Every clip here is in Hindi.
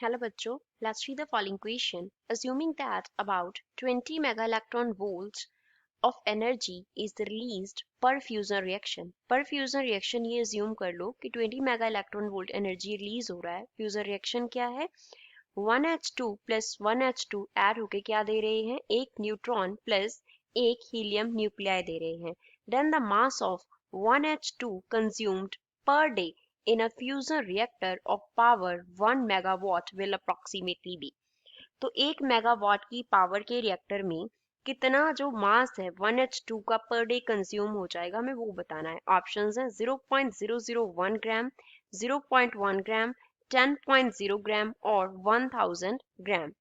Hello बच्चों, let's read the following question. Assuming that about 20 mega electron volts of energy is released per fusion reaction. Per fusion reaction ये assume कर लो कि 20 mega electron volt energy release हो रहा है. Fusion reaction क्या है? 1H2 plus 1H2 ऐड होके क्या दे रहे हैं? एक न्यूट्रॉन प्लस एक हीलियम न्यूक्लियाई दे रहे हैं. Then the mass of 1H2 consumed per day in a fusion reactor of power 1 megawatt will approximately be. तो 1 मेगावाट की पावर के रिएक्टर में कितना जो मास है 1H2 का पर डे कंज्यूम हो जाएगा, हमें वो बताना है. ऑप्शंस हैं 0.001 ग्राम, 0.1 ग्राम, 10.0 ग्राम और 1000 ग्राम.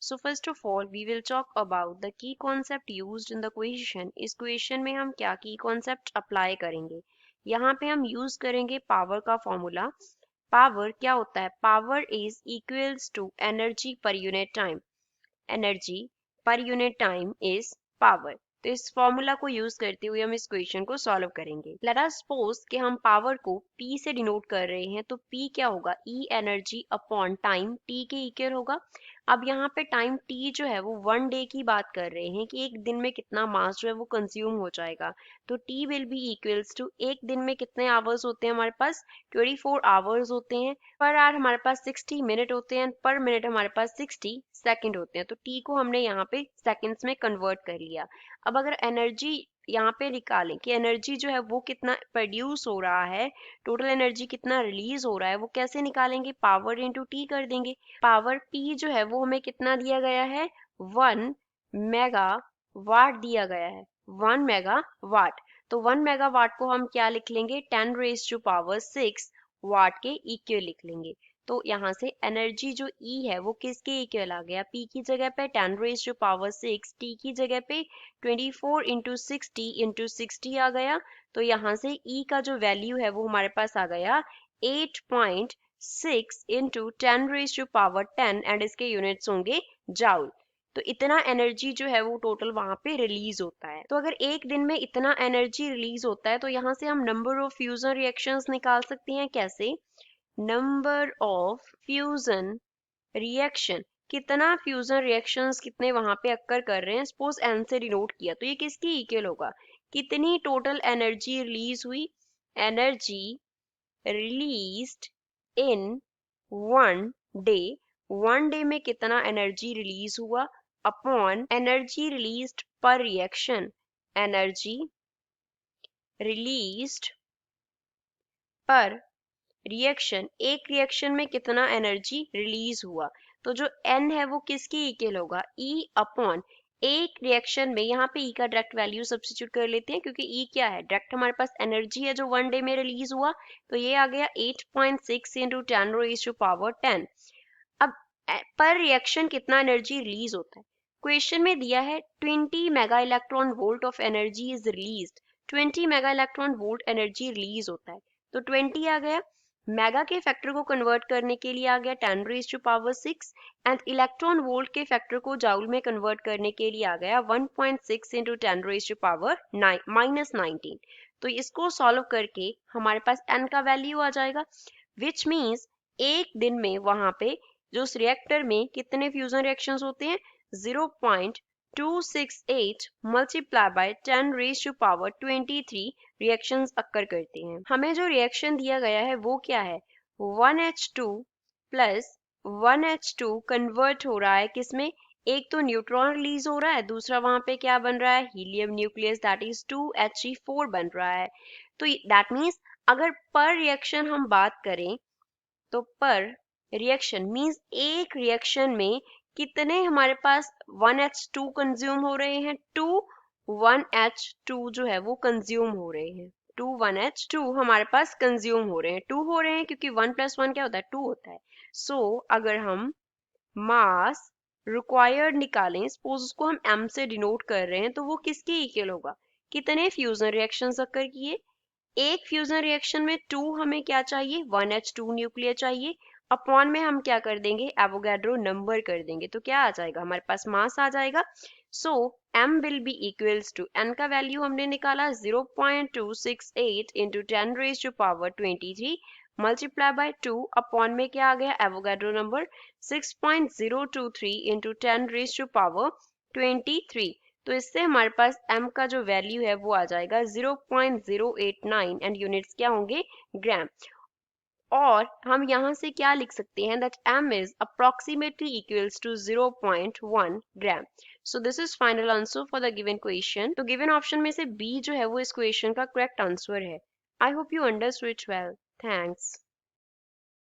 So first of all we will talk about the key concept used in the question. इस क्वेश्चन में हम क्या की कॉन्सेप्ट अप्लाई करेंगे? यहाँ पे हम यूज करेंगे पावर का फॉर्मूला. पावर क्या होता है? Power is equals to energy per unit time. Energy per unit time is power. तो इस फॉर्मूला को यूज करते हुए हम इस क्वेश्चन को सॉल्व करेंगे. लेट अस सपोज कि हम पावर को P से डिनोट कर रहे हैं, तो P क्या होगा? E energy upon time T के इक्वल होगा. अब यहाँ पे टाइम T जो है वो 1 डे की बात कर रहे हैं कि एक दिन में कितना मास जो है वो कंज्यूम हो जाएगा. तो T will be equals to एक दिन में कितने आवर्स होते हैं हमारे पास? 24 आवर्स होते हैं. पर आवर हमारे पास 60 मिनट होते हैं. पर मिनट हमारे पास 60 सेकंड होते हैं. तो T को हमने यहाँ पे सेकंड्स में कन्वर्ट कर लिया. अब अगर एनर्जी यहाँ पे निकालें कि एनर्जी जो है वो कितना प्रोड्यूस हो रहा है, टोटल एनर्जी कितना रिलीज हो रहा है, वो कैसे निकालेंगे? पावर इंटू टी कर देंगे. पावर P जो है वो हमें कितना दिया गया है? 1 मेगा वाट दिया गया है. 1 मेगा वाट. तो 1 मेगा वाट को हम क्या लिख लेंगे? 10 रेज टू पावर 6 वाट के इक्वल लिख लेंगे. तो यहाँ से एनर्जी जो E है वो किसके इक्वल आ गया? P की जगह पे 10 रेज टू पावर 6, T की जगह पे 24 इंटू 60 आ गया. तो यहाँ से E का जो वैल्यू है वो हमारे पास आ गया 8.6 into 10 raise to power 10 and इसके यूनिट्स होंगे जाउल. तो इतना एनर्जी जो है वो टोटल वहां पे रिलीज होता है. तो अगर एक दिन में इतना एनर्जी रिलीज होता है तो यहाँ से हम नंबर ऑफ फ्यूजन रिएक्शंस निकाल सकते हैं. कैसे? नंबर ऑफ फ्यूजन रिएक्शन, कितना फ्यूजन रिएक्शंस कितने वहां पे अक्कर कर रहे हैं. सपोज एन से डिनोट किया तो ये किसकी इक्वल होगा? कितनी टोटल एनर्जी रिलीज हुई? Energy released in 1 day. 1 day में कितना एनर्जी रिलीज हुआ अपॉन एनर्जी रिलीज्ड पर रिएक्शन. एनर्जी रिलीज्ड पर रिएक्शन, एक रिएक्शन में कितना एनर्जी रिलीज हुआ. तो जो N है वो किसकी इक्वल होगा? E अपॉन एक रिएक्शन में. यहाँ पे E का डायरेक्ट वैल्यू सब्स्टिट्यूट कर लेते हैं क्योंकि E क्या है? डायरेक्ट हमारे पास एनर्जी है जो 1 डे में रिलीज हुआ. तो ये आ गया 8.6 इंटू 10 रेज टू पावर 10. अब पर रिएक्शन कितना एनर्जी रिलीज होता है? क्वेश्चन में दिया है 20 mega electron volt of energy is released. 20 mega electron volt energy release होता है. तो 20 आ गया. मेगा के फैक्टर को कन्वर्ट करने के लिए आ गया 10 raise to power 6 and electron volt के फैक्टर को जाउल में कन्वर्ट करने के लिए आ गया 1.6 इंटू 10 रेज टू पावर -19. तो इसको सॉल्व करके हमारे पास n का वैल्यू आ जाएगा, विच मीन्स एक दिन में वहां पे जो उस रिएक्टर में कितने फ्यूजन रिएक्शंस होते हैं? 0.268 multiply by 10 raise to power 23 reactions occur करते हैं. हमें जो रिएक्शन दिया गया है वो क्या है? 1H2 प्लस 1H2 कन्वर्ट हो रहा है किसमें? एक तो न्यूट्रॉन रिलीज हो रहा है, दूसरा वहां पे क्या बन रहा है? Helium nucleus, that is 2He4 बन रहा है. तो दैट मीन्स अगर पर रिएक्शन हम बात करें तो पर रिएक्शन मीन्स एक रिएक्शन में कितने हमारे पास 1H2 कंज्यूम हो रहे हैं? 1H2 जो है वो कंज्यूम हो रहे हैं. 1H2 हमारे पास कंज्यूम हो रहे हैं. 2 हो रहे हैं क्योंकि 1 + 1 क्या होता है? 2 होता है. सो अगर हम मास रिक्वायर्ड निकालें, सपोज उसको हम m से डिनोट कर रहे हैं, तो वो किसके इक्वल होगा? कितने फ्यूजन रिएक्शंस अक्कर किए? एक फ्यूजन रिएक्शन में 2 हमें क्या चाहिए? 1H2 न्यूक्लियर चाहिए. अपॉन में हम क्या कर देंगे? एवोगाड्रो नंबर कर देंगे. तो क्या आ जाएगा? हमारे पास मास आ जाएगा. So m will be equals to, n का वैल्यू हमने निकाला 0.268 into 10 raise to power 23 multiply by 2 upon में क्या आ गया Avogadro number 6.023 into 10 raise to power 23। तो इससे हमारे पास m का जो वैल्यू है वो आ जाएगा 0.089 एंड यूनिट्स क्या होंगे ग्राम। और हम यहाँ से क्या लिख सकते हैं that m is approximately equals to 0.1 gram. So this is final answer for the given question. तो given option में से B जो है वो इस क्वेश्चन का करेक्ट आंसर है। I hope you understood it well. Thanks.